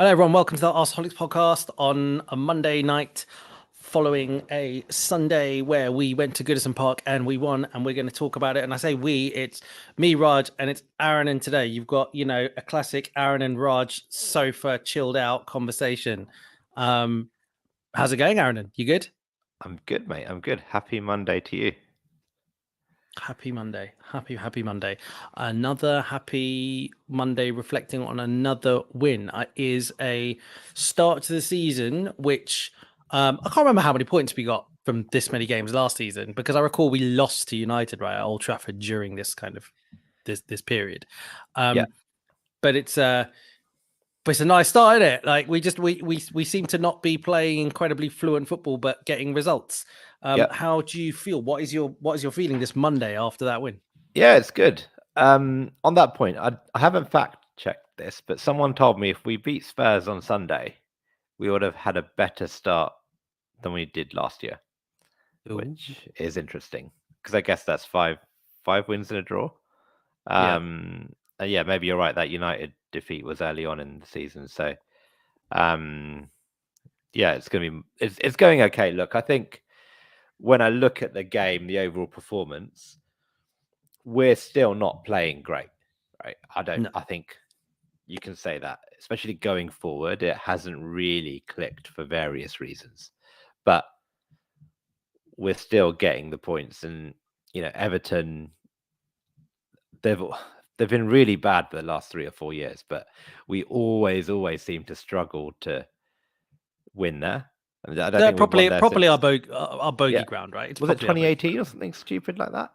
Hello, everyone. Welcome to the Arseholics podcast on a Monday night following a Sunday where we went to Goodison Park and we won, and we're going to talk about it. And I say we, it's me, Raj, and it's Aaron. And today you've got, a classic Aaron and Raj sofa chilled out conversation. How's it going, Aaron? You good? I'm good, mate. I'm good. Happy Monday to you. Happy Monday. Happy Monday. Another happy Monday reflecting on another win is a start to the season, which I can't remember how many points we got from this many games last season, because I recall we lost to United, right, at Old Trafford during this kind of this period. Yeah. But it's a nice start, isn't it? Like we seem to not be playing incredibly fluent football, but getting results. How do you feel? What is your feeling this Monday after that win? Yeah, it's good. On that point, I haven't fact checked this, but someone told me if we beat Spurs on Sunday, we would have had a better start than we did last year, which is interesting because I guess that's five wins and a draw. Yeah, maybe you're right. That United defeat was early on in the season, so yeah, it's going okay. Look, I think when I look at the game, the overall performance, we're still not playing great, right? I think you can say that, especially going forward, it hasn't really clicked for various reasons, but we're still getting the points. And Everton, they've been really bad for the last 3 or 4 years, but we always seem to struggle to win there. I don't think properly since... our bogey ground, right? Was it 2018 or something stupid like that?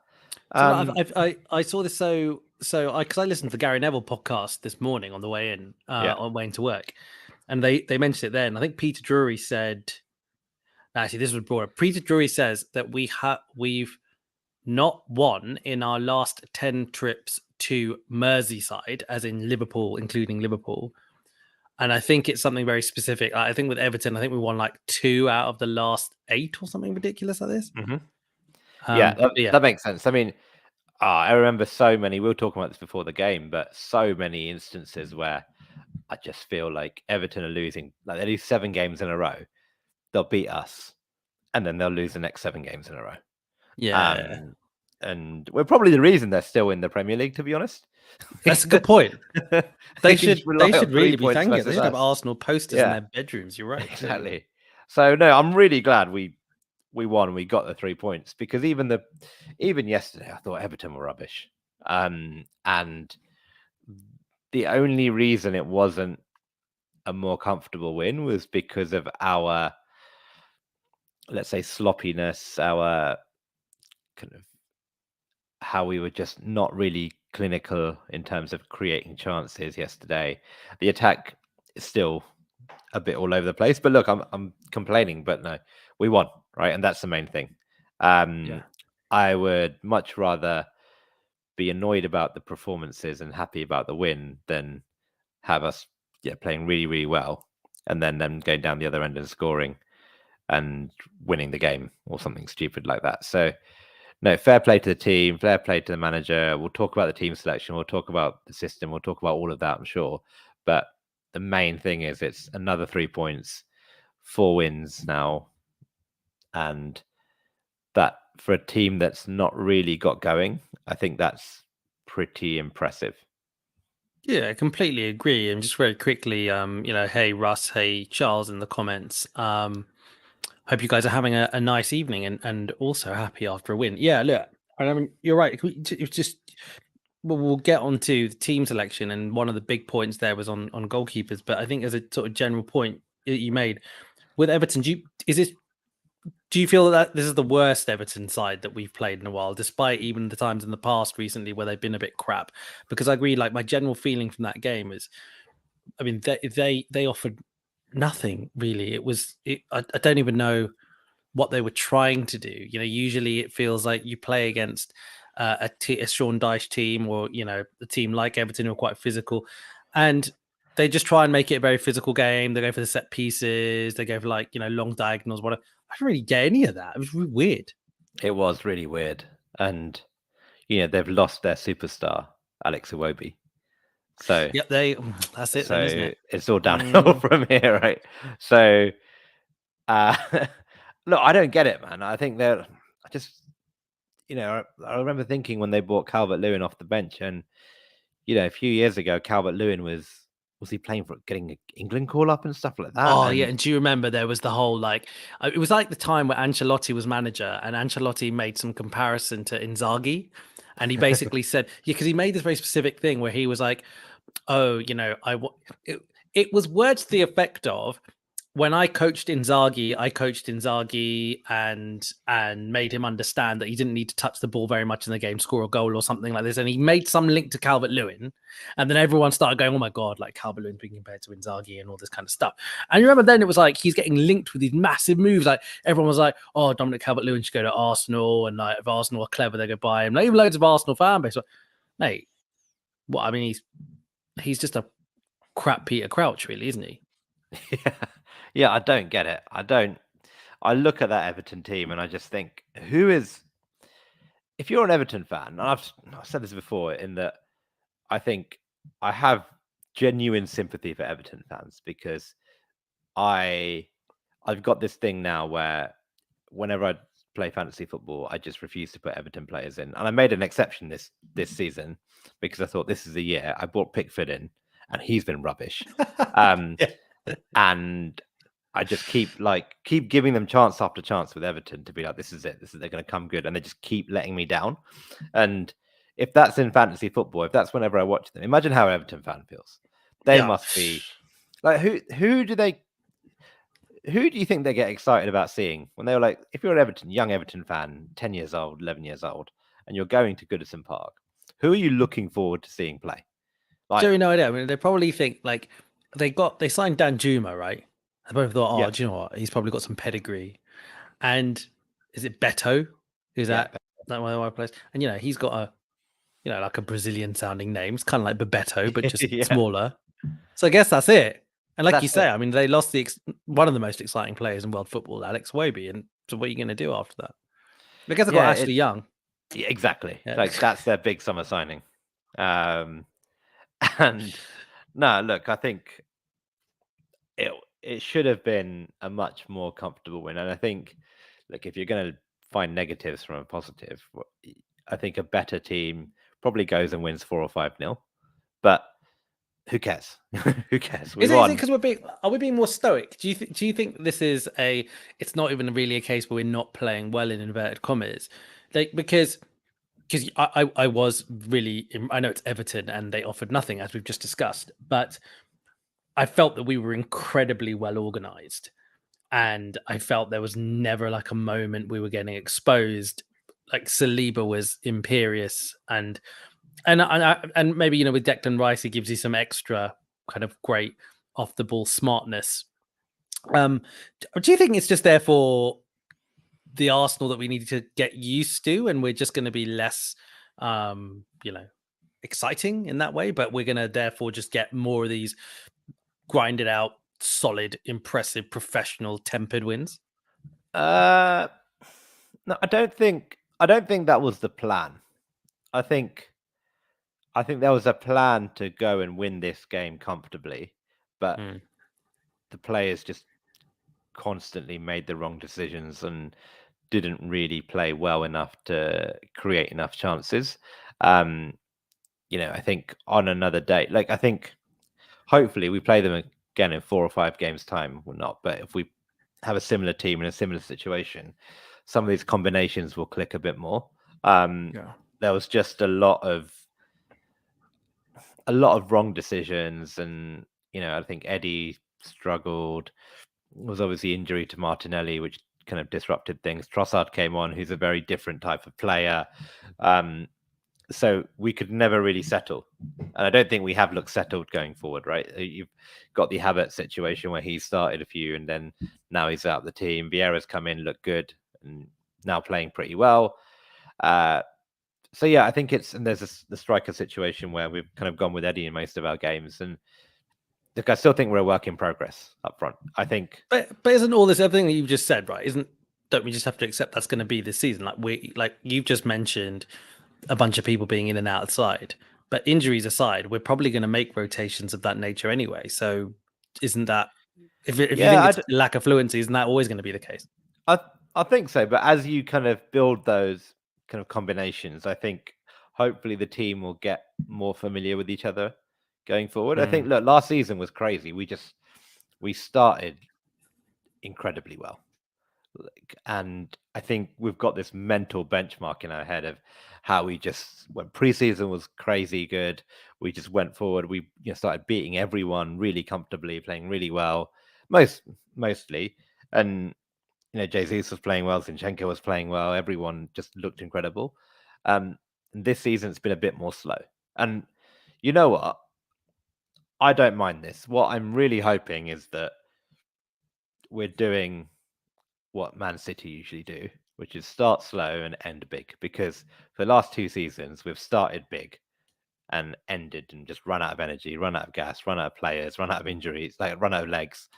So I saw this because I listened to the Gary Neville podcast this morning on the way in, on the way into work, and they mentioned it then. I think Peter Drury said, actually, this was brought up. Peter Drury says that we've not won in our last 10 trips to Merseyside, as in Liverpool, including Liverpool. And I think it's something very specific. I think with Everton, I think we won like 2 out of the last 8 or something ridiculous like this. Mm-hmm. That makes sense. I mean, I remember so many, we were talking about this before the game, but so many instances where I just feel like Everton are losing, like they lose 7 games in a row. They'll beat us and then they'll lose the next 7 games in a row. Yeah. And we're probably the reason they're still in the Premier League, to be honest. That's a good point. They should really be thanking it. They should have Arsenal posters in their bedrooms. You're right. Exactly. So no, I'm really glad we won. We got the 3 points, because even yesterday I thought Everton were rubbish. And the only reason it wasn't a more comfortable win was because of our, let's say, sloppiness, our kind of how we were just not really clinical in terms of creating chances yesterday. The attack is still a bit all over the place, but look, I'm complaining, but no, we won, right? And that's the main thing. I would much rather be annoyed about the performances and happy about the win than have us playing really, really well and then them going down the other end and scoring and winning the game or something stupid like that. So no, fair play to the team, fair play to the manager. We'll talk about the team selection, we'll talk about the system, we'll talk about all of that, I'm sure. But the main thing is it's another 3 points, 4 wins now. And that, for a team that's not really got going, I think that's pretty impressive. Yeah, I completely agree. And just very quickly, hey Russ, hey Charles in the comments. Hope you guys are having a nice evening and also happy after a win. Yeah, look, I mean, you're right. It's just we'll get onto the team selection, and one of the big points there was on goalkeepers. But I think as a sort of general point you made with Everton, do you feel that this is the worst Everton side that we've played in a while, despite even the times in the past recently where they've been a bit crap? Because I agree, like my general feeling from that game is, I mean, they offered nothing really. I don't even know what they were trying to do. Usually it feels like you play against a Sean Dyche team, or a team like Everton who are quite physical, and they just try and make it a very physical game. They go for the set pieces, they go for long diagonals, whatever. I didn't really get any of that. It was really weird. It was really weird. And they've lost their superstar, Alex Iwobi. So Yep, that's it then, isn't it? it's all downhill from here, right? So look, I don't get it, man. I think I remember thinking when they bought Calvert-Lewin off the bench, and a few years ago, Calvert-Lewin was he playing for getting an England call up and stuff like that? Oh, yeah. And do you remember there was the whole it was like the time where Ancelotti was manager, and Ancelotti made some comparison to Inzaghi. And he basically said, yeah, because he made this very specific thing where he was like, oh, it was words to the effect of, when I coached Inzaghi and made him understand that he didn't need to touch the ball very much in the game, score a goal or something like this. And he made some link to Calvert-Lewin, and then everyone started going, "Oh my god, like Calvert-Lewin's being compared to Inzaghi and all this kind of stuff." And you remember then it was like he's getting linked with these massive moves. Like everyone was like, "Oh, Dominic Calvert-Lewin should go to Arsenal," and like if Arsenal are clever, they go buy him. Like, even loads of Arsenal fan base, mate. Well, I mean, he's just a crap Peter Crouch, really, isn't he? Yeah, I don't get it. I look at that Everton team and I just think, if you're an Everton fan, and I've said this before, in that I think I have genuine sympathy for Everton fans, because I've got this thing now where whenever I play fantasy football, I just refuse to put Everton players in. And I made an exception this season because I thought this is the year. I brought Pickford in and he's been rubbish. And I just keep giving them chance after chance with Everton to be like, this is it. They're going to come good. And they just keep letting me down. And if that's in fantasy football, if that's whenever I watch them, imagine how an Everton fan feels. They must be like, who do you think they get excited about seeing when they were like, if you're an young Everton fan, 10 years old, 11 years old, and you're going to Goodison Park, who are you looking forward to seeing play? Like, no idea. I mean, they probably think like they signed Dan Juma, right? I both thought, do you know what? He's probably got some pedigree. And is it Beto? Who's that one of my players? And he's got like a Brazilian sounding name. It's kind of like Bebeto, but just smaller. So I guess that's it. And like you say, I mean, they lost one of the most exciting players in world football, Alex Iwobi. And so what are you going to do after that? I guess I got Ashley Young. Yeah, exactly. Yeah. Like that's their big summer signing. And no, look, I think it should have been a much more comfortable win. And I think, look, if you're going to find negatives from a positive, I think a better team probably goes and wins 4 or 5-0. But who cares? Who cares? Is it because are we being more stoic? Do you think this is it's not even really a case where we're not playing well in inverted commas? Like, because I was really, I know it's Everton and they offered nothing, as we've just discussed, but I felt that we were incredibly well organized, and I felt there was never like a moment we were getting exposed. Like Saliba was imperious, and maybe with Declan Rice, he gives you some extra kind of great off the ball smartness. Do you think it's just therefore the Arsenal that we need to get used to, and we're just going to be less, exciting in that way, but we're going to therefore just get more of these grinded out, solid, impressive, professional, tempered wins? No, I don't think that was the plan. I think there was a plan to go and win this game comfortably, but the players just constantly made the wrong decisions and didn't really play well enough to create enough chances. I think on another day, like I think hopefully we play them again in 4 or 5 games time or not, but if we have a similar team in a similar situation, some of these combinations will click a bit more. There was just a lot of wrong decisions, and I think Eddie struggled. It was obviously injury to Martinelli, which kind of disrupted things. Trossard came on, who's a very different type of player. So we could never really settle. And I don't think we have looked settled going forward, right? You've got the Havertz situation where he started a few and then now he's out of the team. Vieira's come in, looked good, and now playing pretty well. So yeah, I think there's the striker situation where we've kind of gone with Eddie in most of our games. And look, I still think we're a work in progress up front. I think, but isn't all this everything that you've just said, right? Don't we just have to accept that's going to be this season? Like you've just mentioned a bunch of people being in and outside. But injuries aside, we're probably going to make rotations of that nature anyway. So isn't that, if you think it's lack of fluency, isn't that always going to be the case? I think so. But as you kind of build those kind of combinations, I think hopefully the team will get more familiar with each other going forward. I think, look, last season was crazy. We started incredibly well. And I think we've got this mental benchmark in our head of how we just, when preseason was crazy good, we just went forward. We started beating everyone really comfortably, playing really well, mostly. And Jesus was playing well, Zinchenko was playing well. Everyone just looked incredible. And this season it's been a bit more slow. And you know what? I don't mind this. What I'm really hoping is that we're doing what Man City usually do, which is start slow and end big. Because for the last 2 seasons, we've started big and ended and just run out of energy, run out of gas, run out of players, run out of injuries, like run out of legs.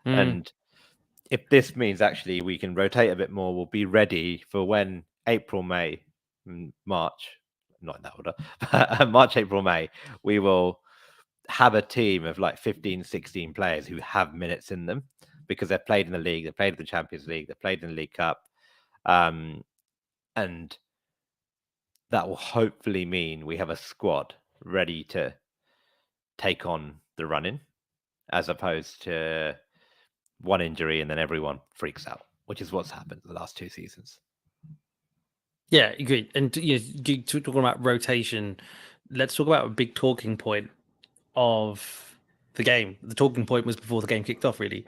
And if this means actually we can rotate a bit more, we'll be ready for when April, May, March, not in that order, March, April, May, we will have a team of like 15, 16 players who have minutes in them because they've played in the league, they've played in the Champions League, they've played in the League Cup. And that will hopefully mean we have a squad ready to take on the run-in, as opposed to one injury and then everyone freaks out, which is what's happened the last 2 seasons. Yeah, agreed. And talking about rotation, let's talk about a big talking point of the game. The talking point was before the game kicked off, really,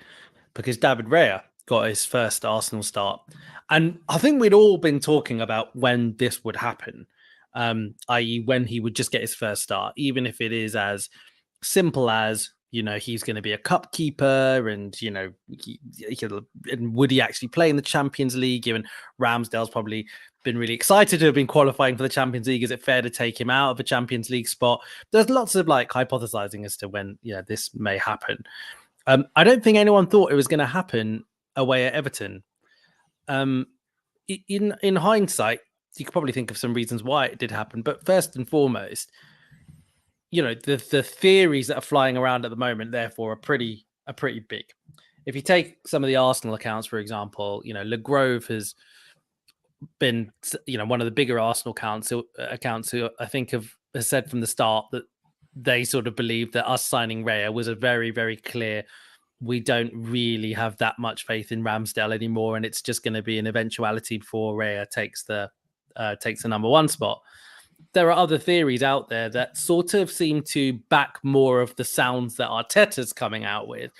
because David Raya got his first Arsenal start. And I think we'd all been talking about when this would happen, i.e. when he would just get his first start, even if it is as simple as, he's going to be a cup keeper and, and would he actually play in the Champions League, given Ramsdale's probably been really excited to have been qualifying for the Champions League. Is it fair to take him out of a Champions League spot? There's lots of hypothesizing as to when, this may happen. I don't think anyone thought it was going to happen away at Everton. In hindsight, you could probably think of some reasons why it did happen, but first and foremost, the theories that are flying around at the moment, therefore, are pretty big. If you take some of the Arsenal accounts, for example, Le Grove has been, one of the bigger Arsenal accounts who I think has said from the start that they sort of believe that us signing Raya was a very, very clear, we don't really have that much faith in Ramsdale anymore, and it's just going to be an eventuality before Raya takes the number 1 spot. There are other theories out there that sort of seem to back more of the sounds that Arteta's coming out with,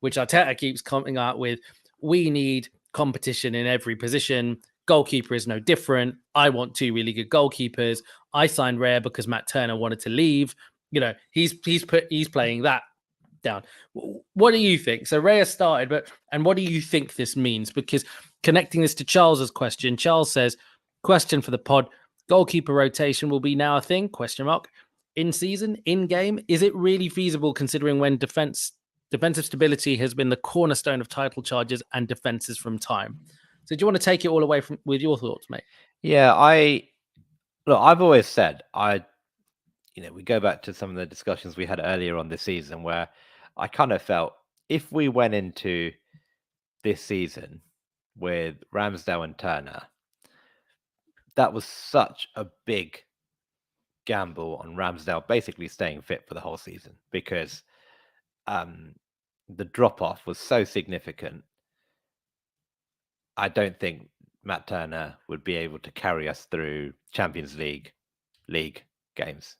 which Arteta keeps coming out with. We need competition in every position. Goalkeeper is no different. I want 2 really good goalkeepers. I signed Raya because Matt Turner wanted to leave. He's playing that down. What do you think? So Raya started, and what do you think this means? Because connecting this to Charles's question, Charles says, question for the pod, goalkeeper rotation will be now a thing, ? In season, in game, is it really feasible considering when defensive stability has been the cornerstone of title charges and defenses from time? So do you want to take it all away with your thoughts, mate? Yeah, I've always said, we go back to some of the discussions we had earlier on this season where I kind of felt if we went into this season with Ramsdale and Turner, that was such a big gamble on Ramsdale basically staying fit for the whole season because the drop-off was so significant. I don't think Matt Turner would be able to carry us through Champions League games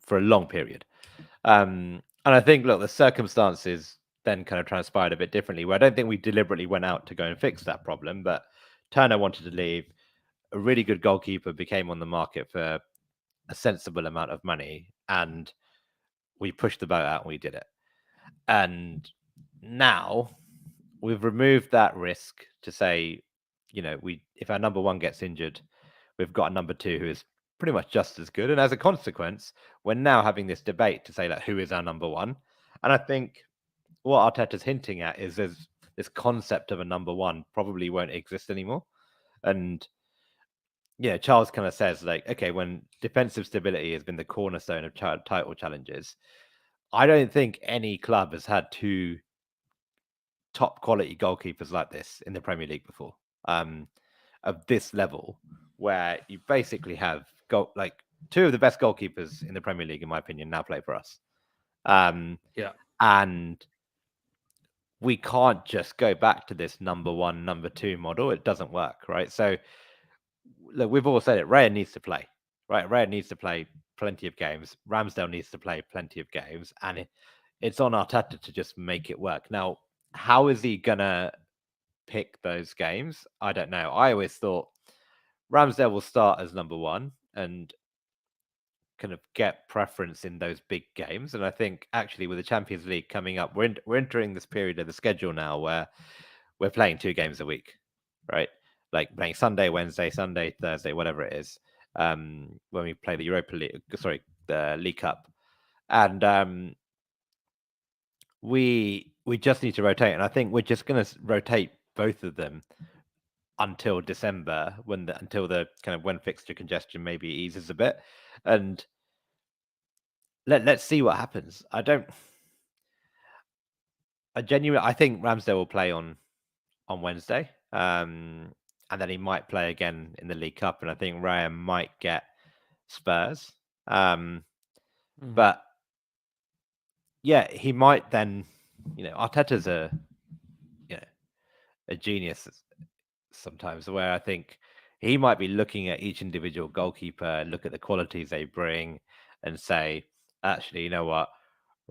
for a long period. And I think, look, the circumstances then kind of transpired a bit differently, where I don't think we deliberately went out to go and fix that problem, but Turner wanted to leave. A really good goalkeeper became on the market for a sensible amount of money, and we pushed the boat out and we did it. And now we've removed that risk to say, if our number 1 gets injured, we've got a number 2 who is pretty much just as good. And as a consequence, we're now having this debate to say, who is our number 1? And I think what Arteta's hinting at is there's this concept of a number 1 probably won't exist anymore. And yeah, Charles kind of says like, okay, when defensive stability has been the cornerstone of title challenges, I don't think any club has had two top quality goalkeepers like this in the Premier League before, of this level, where you basically have like two of the best goalkeepers in the Premier League, in my opinion, now play for us. Yeah. And we can't just go back to this number one, number two model. It doesn't work, right? So look, we've all said it. Raya needs to play, right? Raya needs to play plenty of games. Ramsdale needs to play plenty of games, and it's on Arteta to just make it work. Now, how is he gonna pick those games? I don't know. I always thought Ramsdale will start as number one and kind of get preference in those big games. And I think actually with the Champions League coming up, we're entering this period of the schedule now where we're playing 2 games a week, right? Like playing Sunday, Wednesday, Sunday, Thursday, whatever it is. When we play the the League Cup, and we just need to rotate, and I think we're just going to rotate both of them until December, until the kind of when fixture congestion maybe eases a bit, and let's see what happens. I think Ramsdale will play on Wednesday, and then he might play again in the League Cup, and I think Raya might get Spurs, but yeah, he might then. Arteta's a genius sometimes, where I think he might be looking at each individual goalkeeper, look at the qualities they bring, and say, actually, you know what?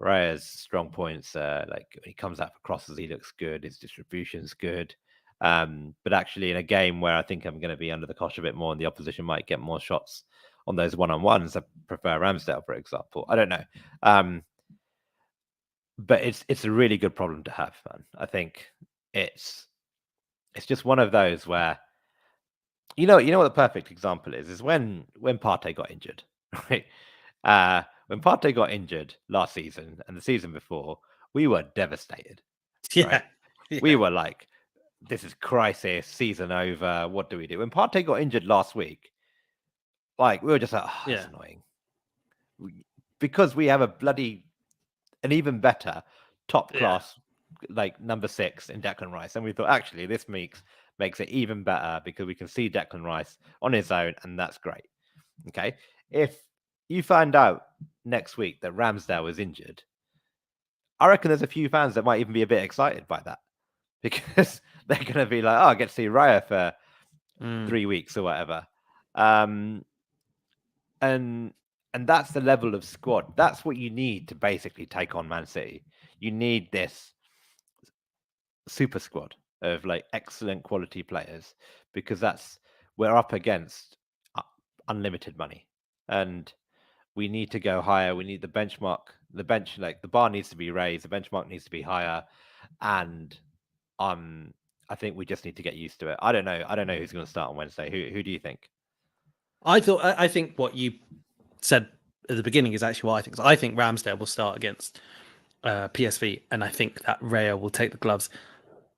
Raya's strong points, like when he comes out for crosses, he looks good. His distribution's good. But actually, in a game where I think I'm going to be under the cosh a bit more, and the opposition might get more shots on those one-on-ones, I prefer Ramsdale, for example. I don't know, but it's a really good problem to have, man. I think it's just one of those where you know what the perfect example is when Partey got injured, right? When Partey got injured last season and the season before, we were devastated, right? We were like, this is crisis, season over. What do we do? When Partey got injured last week, like we were just like, that's annoying. Because we have an even better top class, like number 6 in Declan Rice. And we thought, actually, this makes it even better because we can see Declan Rice on his own, and that's great. Okay. If you find out next week that Ramsdale is injured, I reckon there's a few fans that might even be a bit excited by that because they're going to be like, oh, I get to see Raya for 3 weeks or whatever. And that's the level of squad. That's what you need to basically take on Man City. You need this super squad of like excellent quality players because we're up against unlimited money, and we need to go higher. We need the bar needs to be raised. The benchmark needs to be higher, and I think we just need to get used to it. I don't know who's going to start on Wednesday. Who do you think? I think what you said at the beginning is actually what I think. So I think Ramsdale will start against PSV, and I think that Raya will take the gloves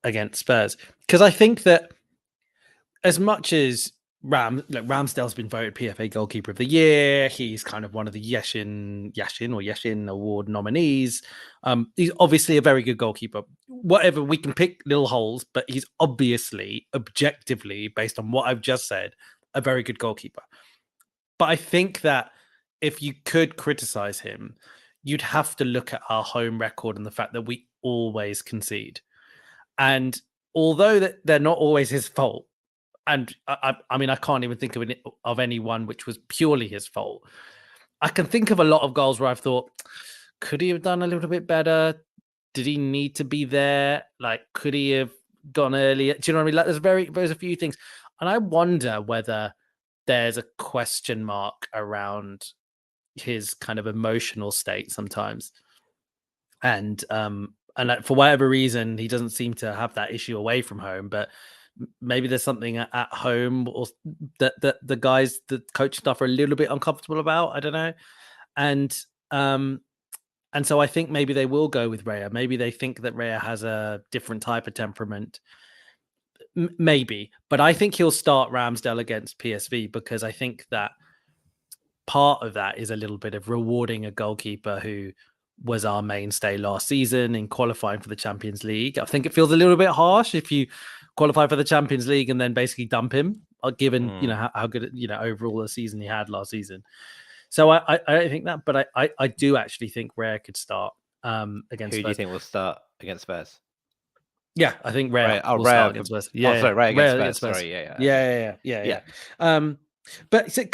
against Spurs, because I think that as much as Ramsdale's been voted PFA Goalkeeper of the Year, he's kind of one of the Yashin Award nominees. He's obviously a very good goalkeeper. Whatever, we can pick little holes, but he's obviously, objectively, based on what I've just said, a very good goalkeeper. But I think that if you could criticize him, you'd have to look at our home record and the fact that we always concede. And although that they're not always his fault, and I mean, I can't even think of any one which was purely his fault. I can think of a lot of goals where I've thought, could he have done a little bit better? Did he need to be there? Like, could he have gone earlier? Do you know what I mean? Like, there's a few things, and I wonder whether there's a question mark around his kind of emotional state sometimes, and like, for whatever reason, he doesn't seem to have that issue away from home, but maybe there's something at home or that the guys, the coach stuff, are a little bit uncomfortable about. I don't know, and so I think maybe they will go with Raya. Maybe they think that Raya has a different type of temperament. maybe, but I think he'll start Ramsdale against PSV because I think that part of that is a little bit of rewarding a goalkeeper who was our mainstay last season in qualifying for the Champions League. I think it feels a little bit harsh if you qualify for the Champions League and then basically dump him, given how good overall the season he had last season. So I don't think that, but I do actually think Raya could start against Spurs. Who do you think will start against Spurs? Yeah, I think Raya will Raya start against Spurs. Yeah, sorry, Raya against Spurs. Sorry, Yeah. But a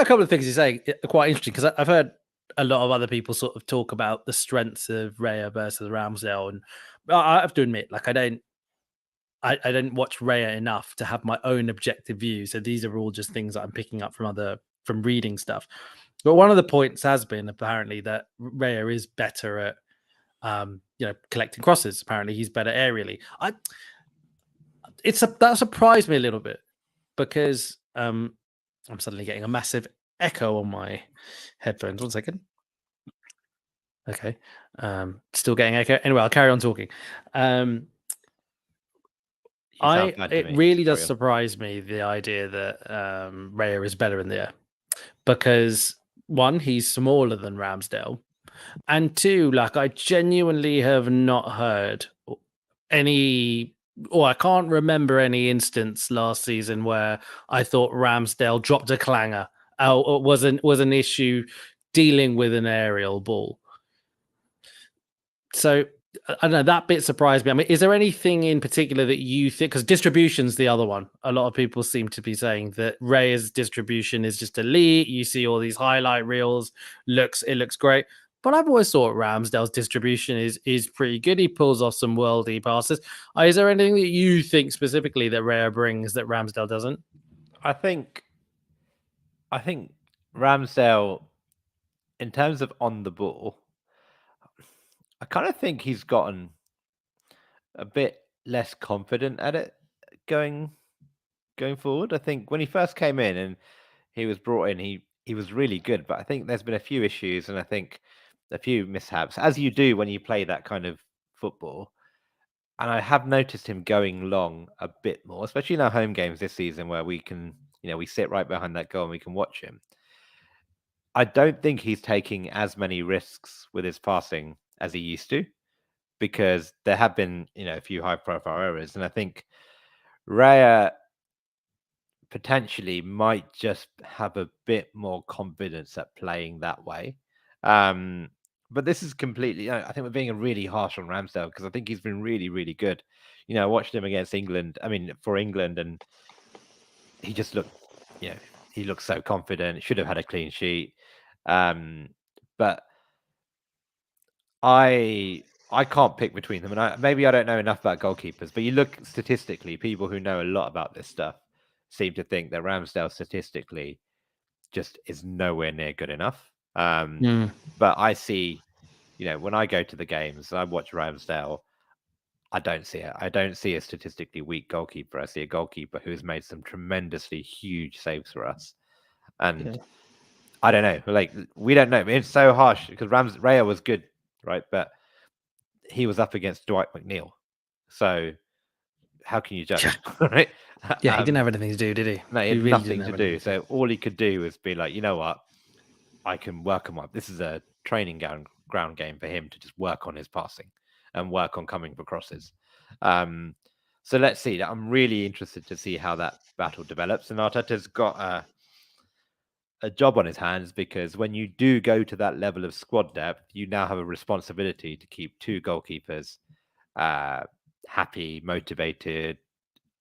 couple of things you say are quite interesting because I've heard a lot of other people sort of talk about the strengths of Raya versus Ramsdale, and I have to admit, like I didn't watch Raya enough to have my own objective view. So these are all just things that I'm picking up from reading stuff. But one of the points has been apparently that Raya is better at collecting crosses. Apparently he's better aerially. That surprised me a little bit because I'm suddenly getting a massive echo on my headphones. 1 second. Okay. Still getting echo. Anyway, I'll carry on talking. It really does surprise me, the idea that Raya is better in the air, because one, he's smaller than Ramsdale, and two, like I genuinely have not heard any, or I can't remember any instance last season where I thought Ramsdale dropped a clanger or was an issue dealing with an aerial ball. So I don't know, that bit surprised me. I mean, is there anything in particular that you think, because distribution's the other one. A lot of people seem to be saying that Raya's distribution is just elite. You see all these highlight reels, it looks great. But I've always thought Ramsdale's distribution is pretty good. He pulls off some worldy passes. Is there anything that you think specifically that Raya brings that Ramsdale doesn't? I think Ramsdale, in terms of on the ball, I kind of think he's gotten a bit less confident at it going forward. I think when he first came in and he was brought in, he was really good, but I think there's been a few issues and I think a few mishaps, as you do when you play that kind of football. And I have noticed him going long a bit more, especially in our home games this season where we can, we sit right behind that goal and we can watch him. I don't think he's taking as many risks with his passing as he used to, because there have been, a few high-profile errors, and I think Raya potentially might just have a bit more confidence at playing that way. But this is completely, I think we're being really harsh on Ramsdale because I think he's been really, really good. I watched him against England, for England, and he just looked, he looked so confident. Should have had a clean sheet. But I can't pick between them, and maybe I don't know enough about goalkeepers, but you look statistically, people who know a lot about this stuff seem to think that Ramsdale statistically just is nowhere near good enough. But I see, when I go to the games, I watch Ramsdale, I don't see it. I don't see a statistically weak goalkeeper. I see a goalkeeper who has made some tremendously huge saves for us. And I don't know, like, we don't know. It's so harsh because Raya was good, right? But he was up against Dwight McNeil. So how can you judge? Right? Yeah, he didn't have anything to do, did he? No, he had nothing to do. So all he could do was be like, you know what? I can work him up. This is a training ground game for him to just work on his passing and work on coming for crosses. So let's see. I'm really interested to see how that battle develops. And Arteta's got a job on his hands, because when you do go to that level of squad depth, you now have a responsibility to keep two goalkeepers happy, motivated,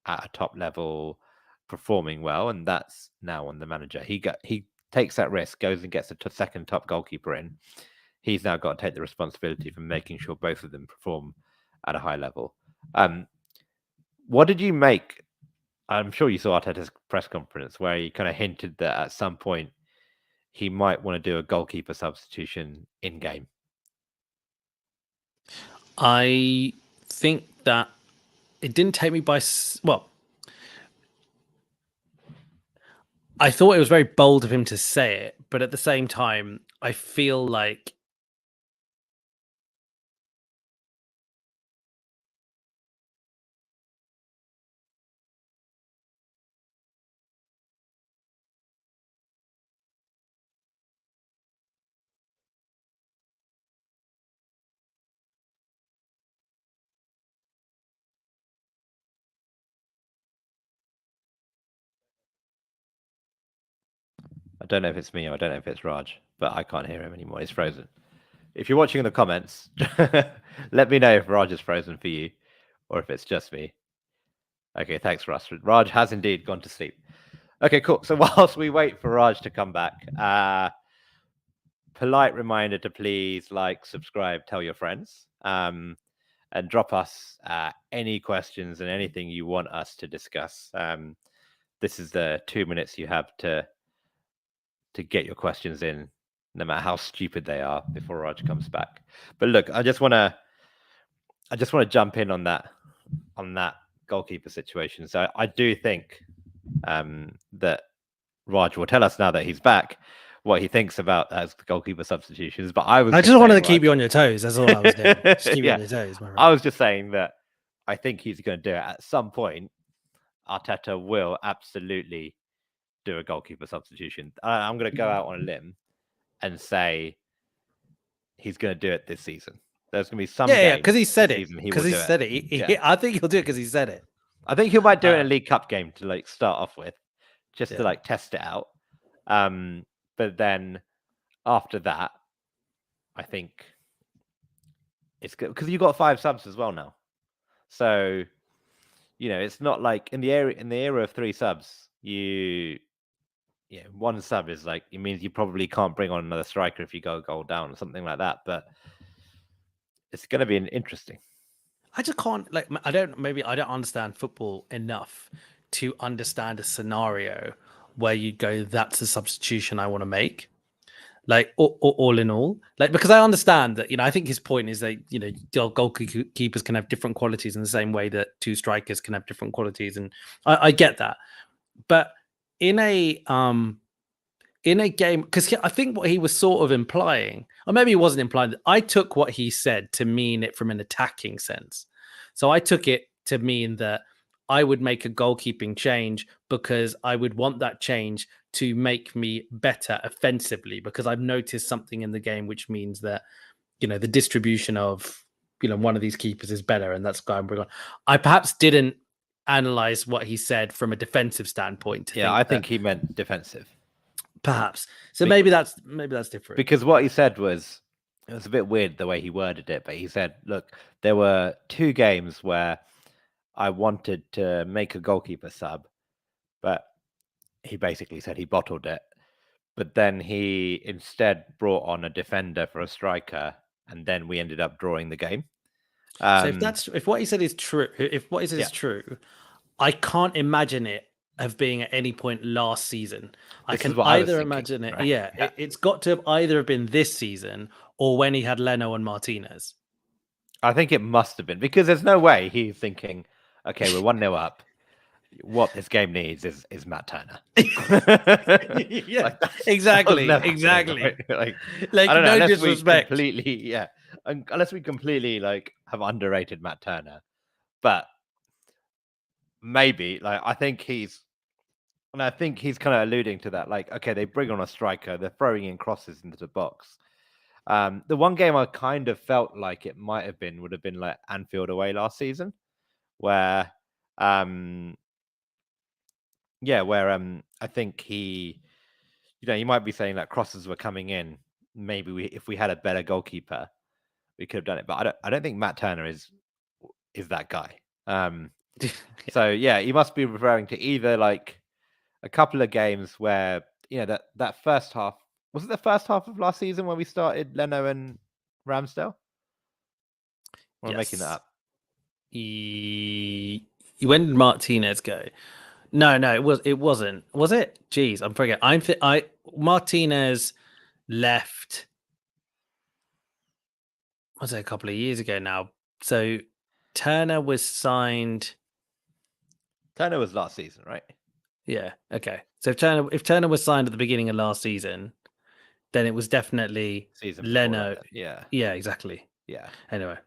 at a top level, performing well, and that's now on the manager. He takes that risk, goes and gets a second top goalkeeper in. He's now got to take the responsibility for making sure both of them perform at a high level. What did you make? I'm sure you saw Arteta's press conference where he kind of hinted that at some point he might want to do a goalkeeper substitution in game. I think that it didn't take me by... Well, I thought it was very bold of him to say it, but at the same time, I feel like I don't know if it's me or I don't know if it's Raj, but I can't hear him anymore. He's frozen. If you're watching in the comments, let me know if Raj is frozen for you or if it's just me. Okay, thanks, Russ. Raj has indeed gone to sleep. Okay, cool. So whilst we wait for Raj to come back, polite reminder to please like, subscribe, tell your friends, and drop us any questions and anything you want us to discuss. This is the 2 minutes you have to get your questions in, no matter how stupid they are, before Raj comes back. But look, I just want to jump in on that goalkeeper situation. So I do think that Raj will tell us now that he's back what he thinks about as the goalkeeper substitutions. But I just wanted to keep you on your toes. That's all I was doing. Just keep you on your toes. I was just saying that I think he's going to do it at some point. Arteta will absolutely do a goalkeeper substitution. I'm going to go out on a limb and say he's going to do it this season. There's going to be some game because he said it. Because he said it. I think he'll do it because he said it. I think he might do it in a League Cup game to like start off with, just to like test it out. But then after that, I think it's good because you've got 5 subs as well now. So, it's not like in the era of 3 subs, one sub is like, it means you probably can't bring on another striker if you go a goal down or something like that. But it's going to be interesting. I just can't I don't understand football enough to understand a scenario where you go, that's a substitution I want to make. Like all in all, because I understand that, I think his point is that, goalkeepers can have different qualities in the same way that 2 strikers can have different qualities. And I get that. But in a game, because I think what he was sort of implying, or maybe he wasn't implying, that I took what he said to mean it from an attacking sense. So I took it to mean that I would make a goalkeeping change because I would want that change to make me better offensively, because I've noticed something in the game which means that, the distribution of, one of these keepers is better, and that's going to bring on. I perhaps didn't analyze what he said from a defensive standpoint. I think he meant defensive. Perhaps. So maybe that's different. Because what he said was, it was a bit weird the way he worded it, but he said, look, there were 2 games where I wanted to make a goalkeeper sub, but he basically said he bottled it. But then he instead brought on a defender for a striker, and then we ended up drawing the game. So if what he said is true, is true, I can't imagine it of being at any point last season. I can either imagine it. Right? It's got to have either have been this season or when he had Leno and Martinez. I think it must have been, because there's no way he's thinking, okay, we're 1-0 up. What this game needs is Matt Turner. Exactly. Like, I don't know, no disrespect. Unless we completely have underrated Matt Turner, but maybe I think he's kind of alluding to that. Okay, they bring on a striker, they're throwing in crosses into the box. The one game I kind of felt like it might have been would have been like Anfield away last season, where I think he, you might be saying that crosses were coming in. Maybe if we had a better goalkeeper, we could have done it. But I don't think Matt Turner is that guy. So he must be referring to either a couple of games where that first half, was it the first half of last season when we started Leno and Ramsdale? Or am I making that up? When did Martinez go? No, it wasn't. Was it? Jeez, I'm forgetting. Martinez left. Was it a couple of years ago now? So Turner was signed. Turner was last season, right? Yeah. Okay. So if Turner was signed at the beginning of last season, then it was definitely season Leno. That, yeah. Yeah. Exactly. Yeah. Anyway.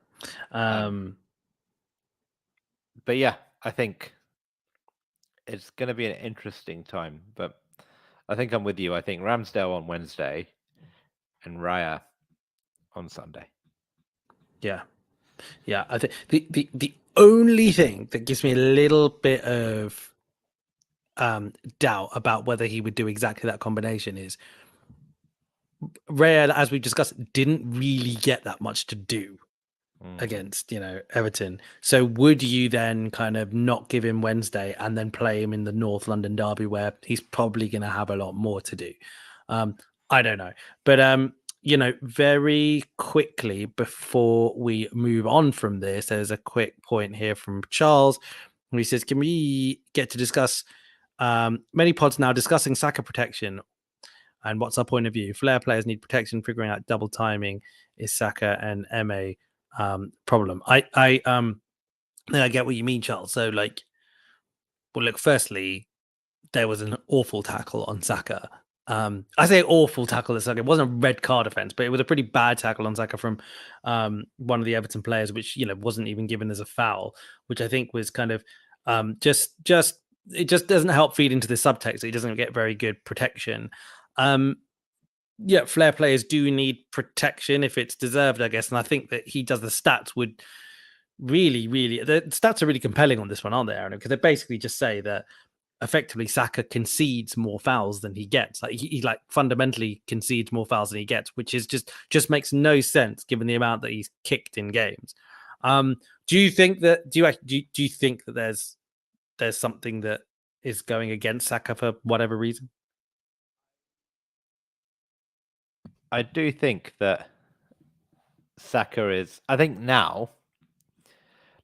But yeah, I think it's going to be an interesting time. But I think I'm with you. I think Ramsdale on Wednesday and Raya on Sunday. Yeah. Yeah. I think the only thing that gives me a little bit of doubt about whether he would do exactly that combination is Raya, as we discussed, didn't really get that much to do against, Everton. So would you then kind of not give him Wednesday and then play him in the North London derby where he's probably going to have a lot more to do? I don't know. But, very quickly before we move on from this, there's a quick point here from Charles. He says, can we get to discuss many pods now discussing Saka protection? And what's our point of view? Flair players need protection. Figuring out double timing is Saka and MA problem. I get what you mean, Charles. So look, firstly, there was an awful tackle on Saka. I say awful tackle on Saka. It wasn't a red card offense, but it was a pretty bad tackle on Saka from one of the Everton players, which wasn't even given as a foul, which I think was kind of just it just doesn't help feed into the subtext. He doesn't get very good protection. Flair players do need protection if it's deserved, I guess. And I think that he does. The stats would really, the stats are really compelling on this one, aren't they, Aaron? Because they basically just say that effectively Saka concedes more fouls than he gets. Like he fundamentally concedes more fouls than he gets, which is just makes no sense given the amount that he's kicked in games. Do you think that there's something that is going against Saka for whatever reason? I do think that Saka is. I think now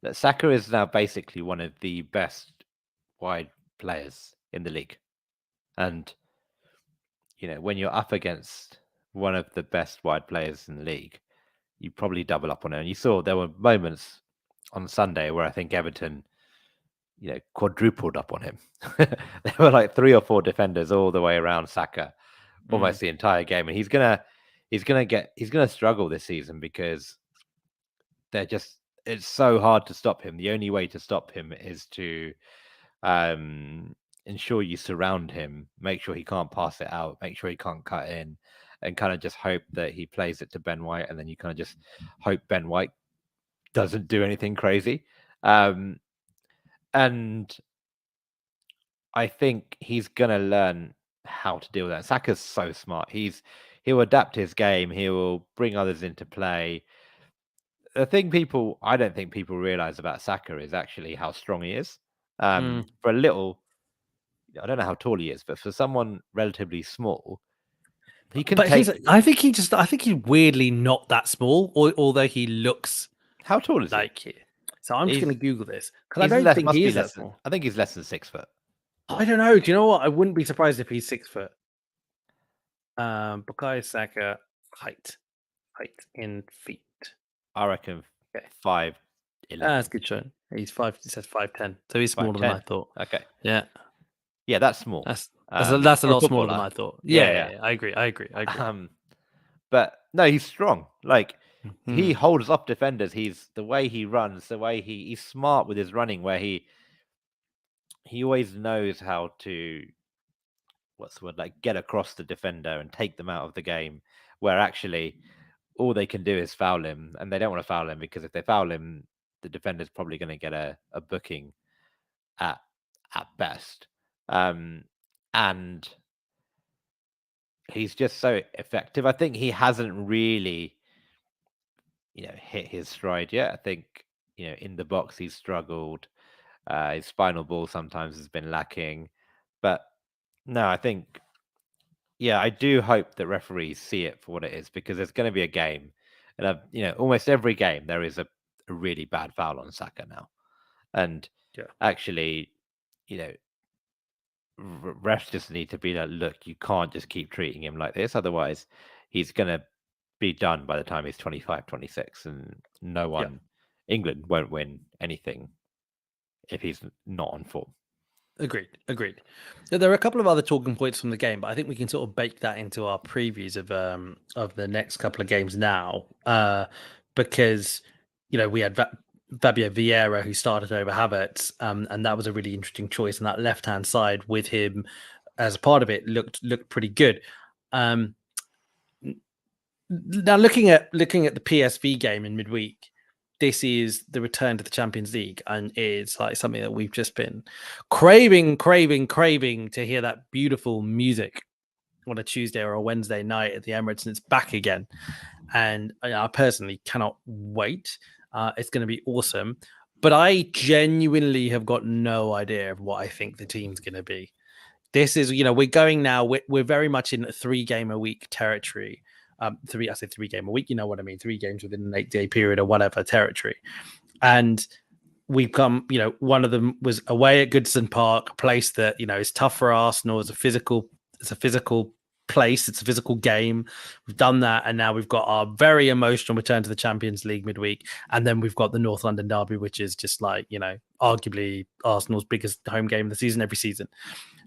that Saka is now basically one of the best wide players in the league, and when you're up against one of the best wide players in the league, you probably double up on it. And you saw there were moments on Sunday where I think Everton, quadrupled up on him. There were like 3 or 4 defenders all the way around Saka, almost the entire game, and he's gonna struggle this season because it's so hard to stop him. The only way to stop him is to ensure you surround him, make sure he can't pass it out, make sure he can't cut in, and kind of just hope that he plays it to Ben White, and then you kind of just hope Ben White doesn't do anything crazy. And I think he's gonna learn how to deal with that. Saka's so smart. He'll adapt his game. He will bring others into play. The thing I don't think people realize about Saka is actually how strong he is. For a little, I don't know how tall he is, but for someone relatively small, he can take. I think he's weirdly not that small, although he looks. How tall is he? So I'm just going to Google this because I don't think he is that small. I think he's less than 6 foot. I don't know. Do you know what? I wouldn't be surprised if he's 6 foot. Bukayo Saka height in feet. I reckon 5'11". That's good showing. He's 5. It says 5'10", so he's smaller than I thought. Okay. Yeah, that's small. That's a lot smaller than I thought. Yeah. I agree. But no, he's strong. He holds up defenders. The way he runs, the way he's smart with his running, where he always knows how to get across the defender and take them out of the game, where actually all they can do is foul him, and they don't want to foul him because if they foul him, the defender's probably going to get a booking at best. And he's just so effective. I think he hasn't really, hit his stride yet. I think, in the box he's struggled. His spinal ball sometimes has been lacking. But no, I think, I do hope that referees see it for what it is, because there's going to be a game, and almost every game there is a really bad foul on Saka now, and actually, refs just need to be like, look, you can't just keep treating him like this, otherwise he's going to be done by the time he's 25, 26, and no one, England won't win anything if he's not on form. Agreed. So there are a couple of other talking points from the game, but I think we can sort of bake that into our previews of the next couple of games now, because we had Fabio Vieira who started over Havertz, and that was a really interesting choice. And that left hand side with him as a part of it looked pretty good. Now looking at the PSV game in midweek, this is the return to the Champions League, and it's like something that we've just been craving to hear that beautiful music on a Tuesday or a Wednesday night at the Emirates, and it's back again. And I personally cannot wait. It's going to be awesome. But I genuinely have got no idea of what I think the team's going to be. This is, we're going now. We're very much in a 3-game-a-week territory. I say 3-game-a-week. You know what I mean? 3 games within an 8-day period or whatever territory. And we've come, one of them was away at Goodison Park, a place that, is tough for Arsenal. It's a physical place. It's a physical game. We've done that. And now we've got our very emotional return to the Champions League midweek. And then we've got the North London derby, which is just like, arguably Arsenal's biggest home game of the season every season.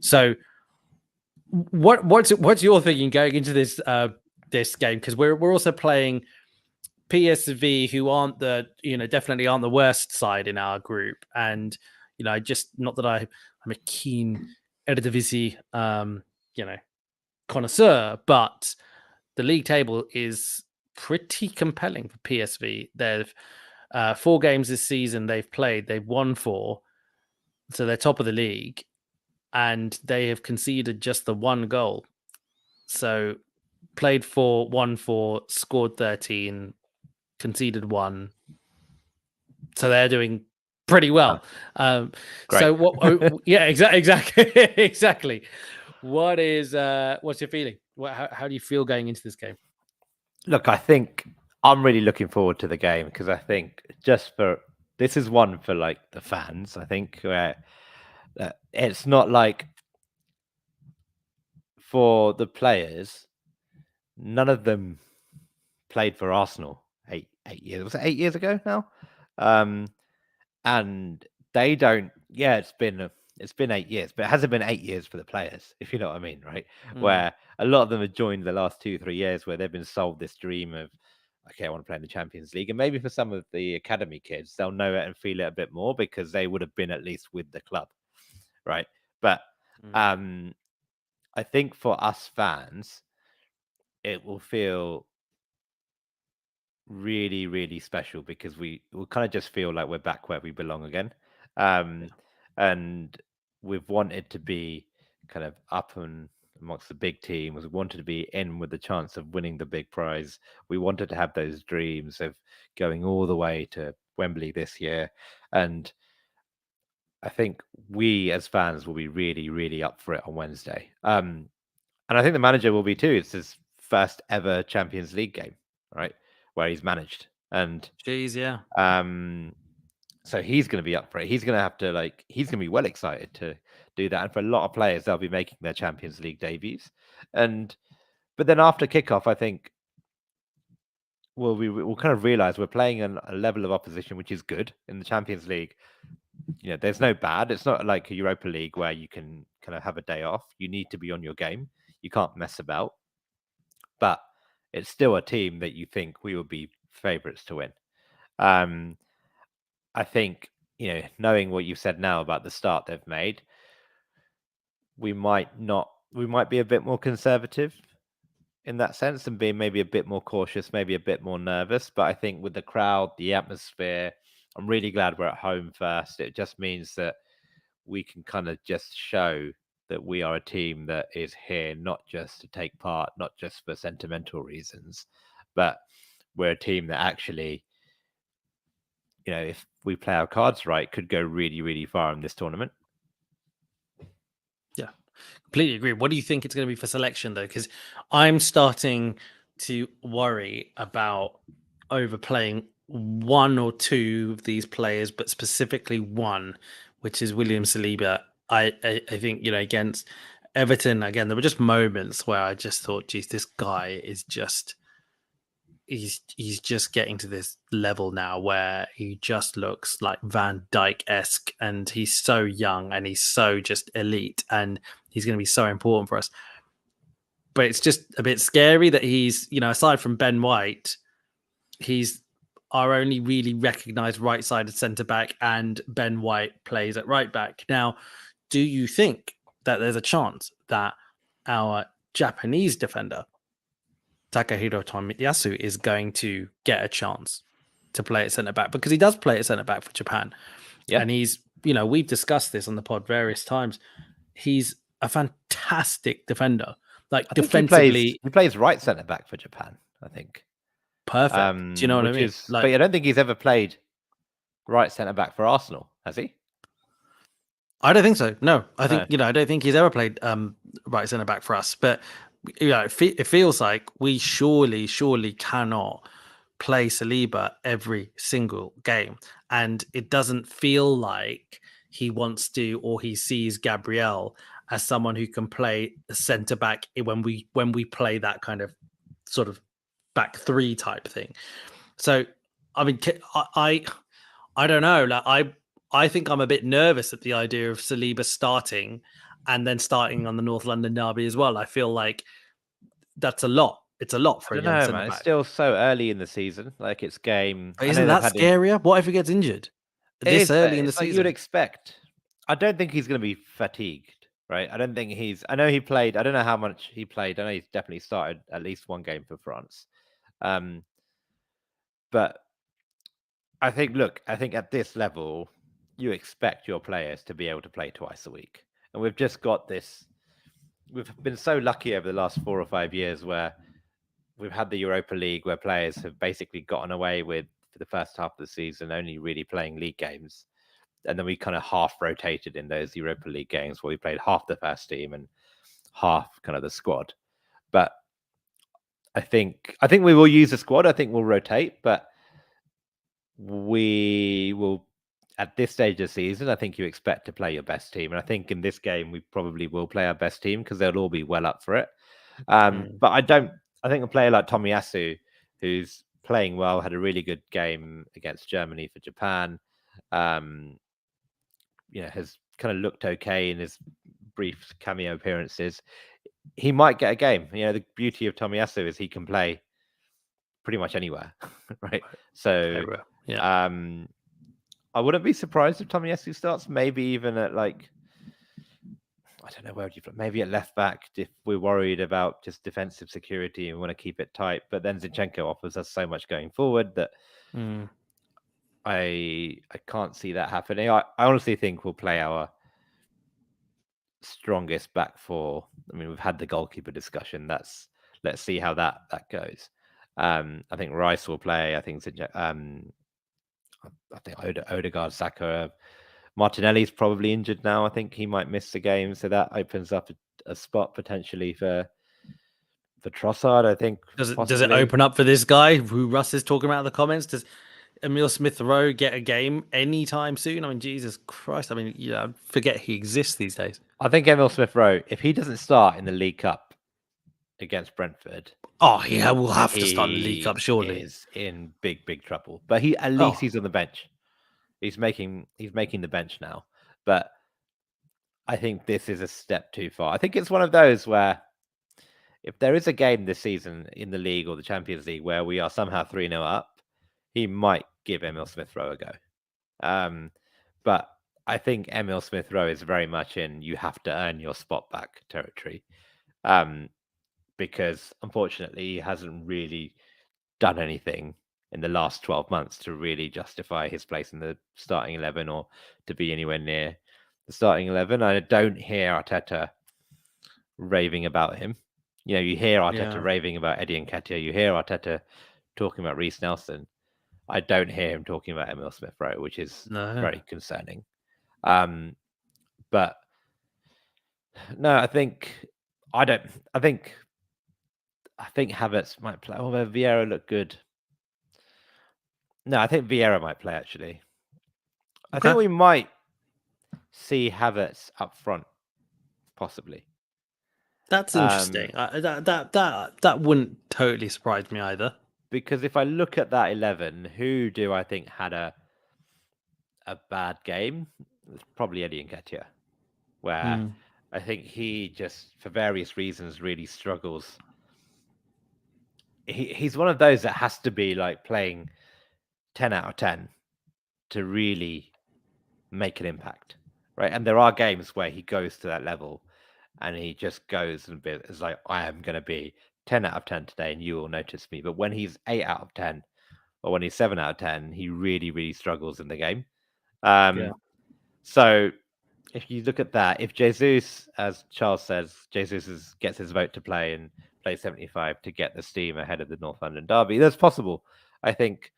So what's your thinking going into this this game? Because we're also playing PSV, who aren't definitely aren't the worst side in our group. And, just not that I'm a keen Eredivisie, connoisseur, but the league table is pretty compelling for PSV. They've 4 games this season they've played. They've won 4. So they're top of the league, and they have conceded just the 1 goal. So played 4, won 4, scored 13, conceded 1. So they're doing pretty well. So what? Yeah, exactly. What's your feeling? How do you feel going into this game? Look, I think I'm really looking forward to the game, because I think this is one for like the fans. I think where it's not like for the players. None of them played for Arsenal 8 years. Was it 8 years ago now? And they don't. Yeah, it's been 8 years, but it hasn't been 8 years for the players, if you know what I mean, right? Where a lot of them have joined the last 2-3 years, where they've been sold this dream of, okay, I want to play in the Champions League. And maybe for some of the academy kids, they'll know it and feel it a bit more because they would have been at least with the club, right? But I think for us fans, it will feel really, really special, because we will kind of just feel like we're back where we belong again. And we've wanted to be kind of up and amongst the big teams. We wanted to be in with the chance of winning the big prize. We wanted to have those dreams of going all the way to Wembley this year. And I think we as fans will be really, really up for it on Wednesday. And I think the manager will be too. It's his first ever Champions League game, right, where he's managed. And yeah. So he's going to be up for it. He's going to have to he's going to be well excited to do that. And for a lot of players, they'll be making their Champions League debuts. But then after kickoff, I think we'll kind of realize we're playing a level of opposition which is good in the Champions League. There's no bad. It's not like a Europa League where you can kind of have a day off. You need to be on your game. You can't mess about. But it's still a team that you think we will be favourites to win. I think, knowing what you've said now about the start they've made, we might be a bit more conservative in that sense, and being maybe a bit more cautious, maybe a bit more nervous. But I think with the crowd, the atmosphere, I'm really glad we're at home first. It just means that we can kind of just show that we are a team that is here not just to take part, not just for sentimental reasons, but we're a team that actually, if we play our cards right, could go really, really far in this tournament. Yeah, completely agree. What do you think it's going to be for selection, though? Because I'm starting to worry about overplaying 1 or 2 of these players, but specifically one, which is William Saliba. I think, against Everton, again, there were just moments where I just thought, geez, this guy is just... He's just getting to this level now where he just looks like Van Dijk-esque, and he's so young and he's so just elite, and he's going to be so important for us. But it's just a bit scary that he's, aside from Ben White, he's our only really recognized right-sided centre-back, and Ben White plays at right-back. Now, do you think that there's a chance that our Japanese defender, Takahiro Tomiyasu, is going to get a chance? to play at centre back, because he does play at centre back for Japan. Yeah. And he's, we've discussed this on the pod various times. He's a fantastic defender. Like, I think defensively, he plays right centre back for Japan, I think. perfect. Do you know what I mean? But I don't think he's ever played right centre back for Arsenal, has he? I don't think so. No, I think I don't think he's ever played right centre back for us. But it feels like we surely cannot play Saliba every single game, and it doesn't feel like he wants to, or he sees Gabriel as someone who can play centre back when we play that kind of sort of back three type thing. So, I mean, I don't know. Like, I think I'm a bit nervous at the idea of Saliba starting and then starting on the North London derby as well. I feel like that's a lot. It's a lot for a young centre back. It's still so early in the season. Like, it's game. But isn't that scarier? What if he gets injured this early in the season? Like you'd expect. I don't think he's going to be fatigued, right? I don't think he's. I know he played. I don't know how much he played. I know he's definitely started at least one game for France. But I think, at this level, you expect your players to be able to play twice a week. And we've just got this. We've been so lucky over the last 4 or 5 years where we've had the Europa League, where players have basically gotten away with, for the first half of the season, only really playing league games. And then we kind of half rotated in those Europa League games where we played half the first team and half kind of the squad. But I think we will use the squad. I think we'll rotate, but we will, at this stage of the season, I think you expect to play your best team. And I think in this game, we probably will play our best team because they'll all be well up for it. But I think a player like Tomiyasu, who's playing well, had a really good game against Germany for Japan, has kind of looked okay in his brief cameo appearances. He might get a game. The beauty of Tomiyasu is he can play pretty much anywhere, right? So, I wouldn't be surprised if Tomiyasu starts, maybe even at I don't know, where would you play? Maybe at left back if we're worried about just defensive security and want to keep it tight. But then Zinchenko offers us so much going forward that I can't see that happening. I honestly think we'll play our strongest back four. I mean, we've had the goalkeeper discussion. Let's see how that goes. I think Rice will play. I think Odegaard, Saka, Martinelli's probably injured now. I think he might miss the game, so that opens up a spot potentially for Trossard. I think. Does it open up for this guy who Russ is talking about in the comments? Does Emil Smith-Rowe get a game anytime soon? I mean, Jesus Christ! I mean, I forget he exists these days. I think Emil Smith-Rowe, if he doesn't start in the League Cup against Brentford, we'll have to start in the League Cup. Surely, is in big trouble. But at least he's on the bench. He's making the bench now. But I think this is a step too far. I think it's one of those where if there is a game this season in the league or the Champions League where we are somehow 3-0 up, he might give Emil Smith-Rowe a go. But I think Emil Smith-Rowe is very much in you have to earn your spot back territory. Because unfortunately he hasn't really done anything in the last 12 months to really justify his place in the starting 11 or to be anywhere near the starting 11. I don't hear Arteta raving about him. You hear Arteta raving about Eddie Nketiah. You hear Arteta talking about Reece Nelson. I don't hear him talking about Emil Smith-Rowe, which is very concerning. But no, I think Havertz might play. Although Vieira looked good. No, I think Vieira might play, actually. I think we might see Havertz up front, possibly. That's interesting. That wouldn't totally surprise me either. Because if I look at that 11, who do I think had a bad game? It's probably Eddie Nketiah, where I think he just, for various reasons, really struggles. He's one of those that has to be playing 10 out of 10 to really make an impact, right? And there are games where he goes to that level and he just goes and it's like, I am going to be 10 out of 10 today and you will notice me. But when he's 8 out of 10 or when he's 7 out of 10, he really, really struggles in the game. Yeah. So if you look at that, if Jesus, as Charles says, Jesus gets his vote to play and play 75 to get the steam ahead of the North London derby, that's possible. I think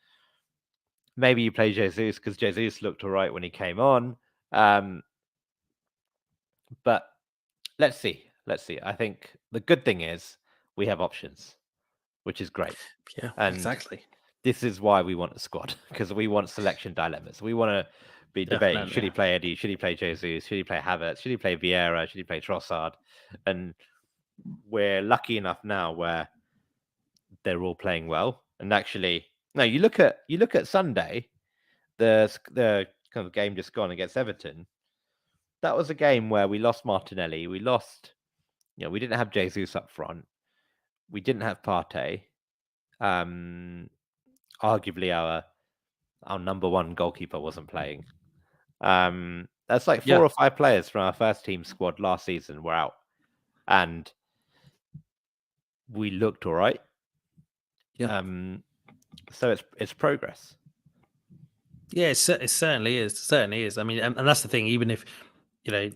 maybe you play Jesus because Jesus looked all right when he came on. But let's see. Let's see. I think the good thing is we have options, which is great. Yeah, And exactly. this is why we want a squad, because we want selection dilemmas. We want to be debating, should he Definitely. play Eddie? Should he play Jesus? Should he play Havertz? Should he play Vieira? Should he play Trossard? And we're lucky enough now where they're all playing well. And actually, no, you look at Sunday, the kind of game just gone against Everton. That was a game where we lost Martinelli. We lost, we didn't have Jesus up front. We didn't have Partey. Arguably our number one goalkeeper wasn't playing. That's like 4 Yeah. or 5 players from our first team squad last season were out, and we looked all right. Yeah. So it's progress. Yeah, it certainly is. Certainly is. I mean, and that's the thing. Even if there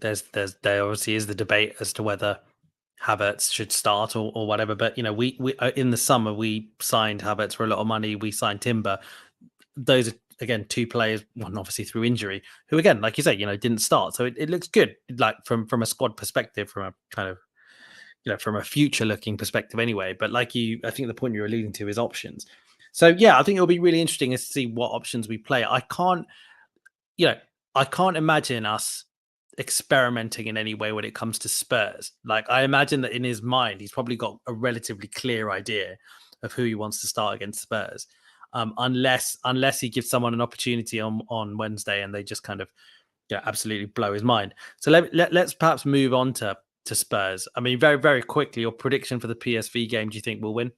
obviously is the debate as to whether Havertz should start or whatever. But we in the summer we signed Havertz for a lot of money. We signed Timber. Those are again 2 players, one obviously through injury, who again, like you say, didn't start. So it looks good, like from a squad perspective, from a kind of from a future looking perspective anyway. But I think the point you're alluding to is options. So yeah, I think it'll be really interesting to see what options we play. I can't imagine us experimenting in any way when it comes to Spurs. Like, I imagine that in his mind, he's probably got a relatively clear idea of who he wants to start against Spurs. Unless he gives someone an opportunity on Wednesday and they just kind of absolutely blow his mind. So let's perhaps move on to Spurs. I mean, very, very quickly, your prediction for the PSV game, do you think we'll win?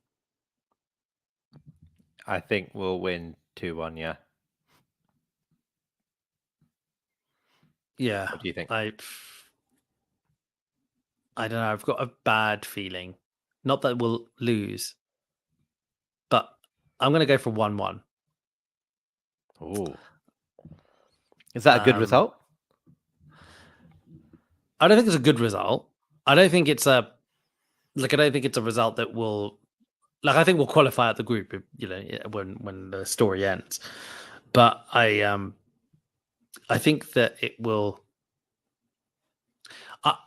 I think we'll win 2-1, yeah. Yeah. What do you think? I don't know. I've got a bad feeling. Not that we'll lose, but I'm going to go for 1-1. Oh. Is that a good result? I don't think it's a good result. I don't think it's a result that will, I think we'll qualify out the group, when the story ends. But I think that it will.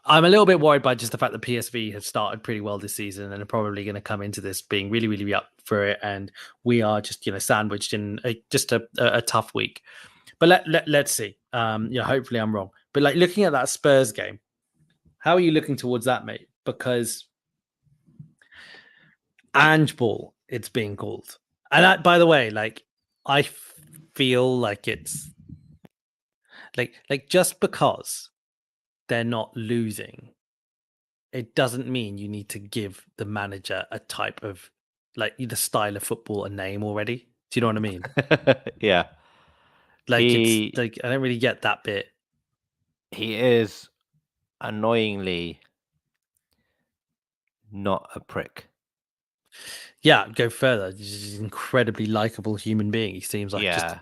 I'm a little bit worried by just the fact that PSV have started pretty well this season and are probably going to come into this being really, really up for it, and we are just sandwiched in just a tough week. But let's see. Hopefully I'm wrong. But looking at that Spurs game, how are you looking towards that, mate? Because Ange Ball, it's being called, and that, by the way, I feel like it's just because they're not losing, it doesn't mean you need to give the manager a type of the style of football a name already. Do you know what I mean? Yeah. It's He I don't really get that bit. he is annoyingly not a prick. Yeah, go further. He's an incredibly likable human being. He seems like just Yeah.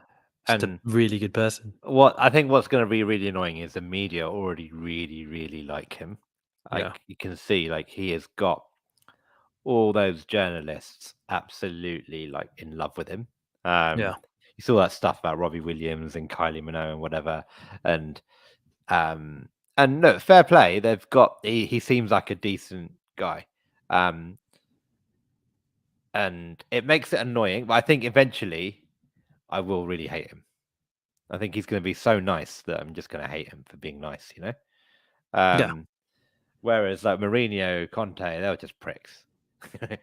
a And really good person. I think what's going to be really annoying is the media already really, really like him. Yeah. You can see, he has got all those journalists absolutely in love with him. Yeah. You saw that stuff about Robbie Williams and Kylie Minogue and whatever, and no, fair play. They've got he seems like a decent guy, and it makes it annoying. But I think eventually I will really hate him. I think he's going to be so nice that I'm just going to hate him for being nice, Yeah. Whereas Mourinho, Conte, they were just pricks.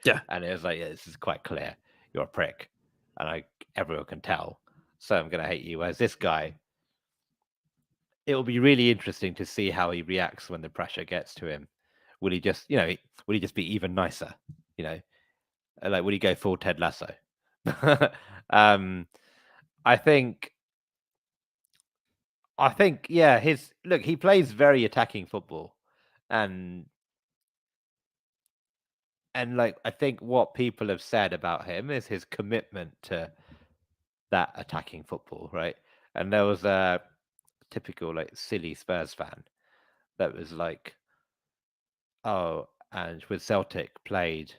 Yeah. And it was yeah, this is quite clear. You're a prick. And everyone can tell. So I'm going to hate you. Whereas this guy, it will be really interesting to see how he reacts when the pressure gets to him. Will he just, will he just be even nicer? Will he go full Ted Lasso? I think, yeah, he plays very attacking football. And I think what people have said about him is his commitment to that attacking football, right? And there was a typical like silly Spurs fan that was like, oh, and with Celtic played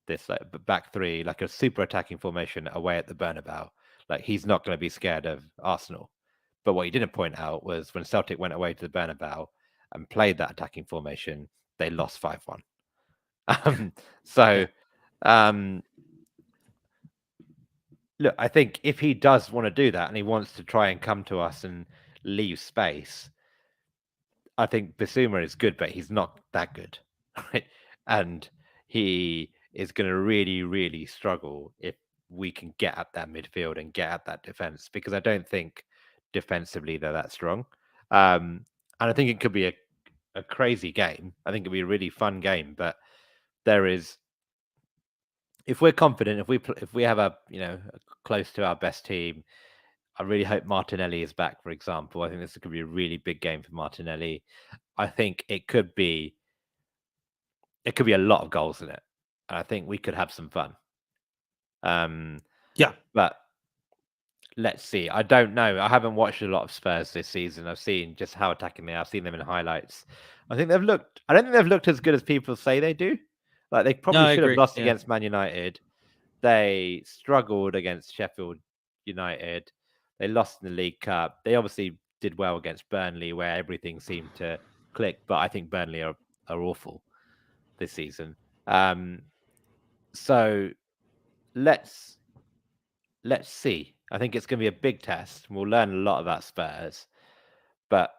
this like back three, like a super attacking formation away at the Bernabeu. Like he's not going to be scared of Arsenal. But what he didn't point out was when Celtic went away to the Bernabeu and played that attacking formation, they lost 5-1. So, look, I think if he does want to do that and he wants to try and come to us and leave space, I think Bissouma is good, but he's not that good, right? And he is going to really, really struggle if we can get at that midfield and get at that defense, because I don't think defensively they're that strong. And I think it could be a crazy game. I think it'd be a really fun game, but there is, if we're confident, if we have a close to our best team, I really hope Martinelli is back, for example. I think this could be a really big game for Martinelli. I think it could be a lot of goals in it. And I think we could have some fun. Yeah. But let's see. I don't know. I haven't watched a lot of Spurs this season. I've seen just how attacking they are. I've seen them in highlights. I don't think they've looked as good as people say they do. Like they probably should have lost against Man United. They struggled against Sheffield United. They lost in the League Cup. They obviously did well against Burnley, where everything seemed to click. But I think Burnley are awful this season. So let's see. I think it's going to be a big test. We'll learn a lot about Spurs, but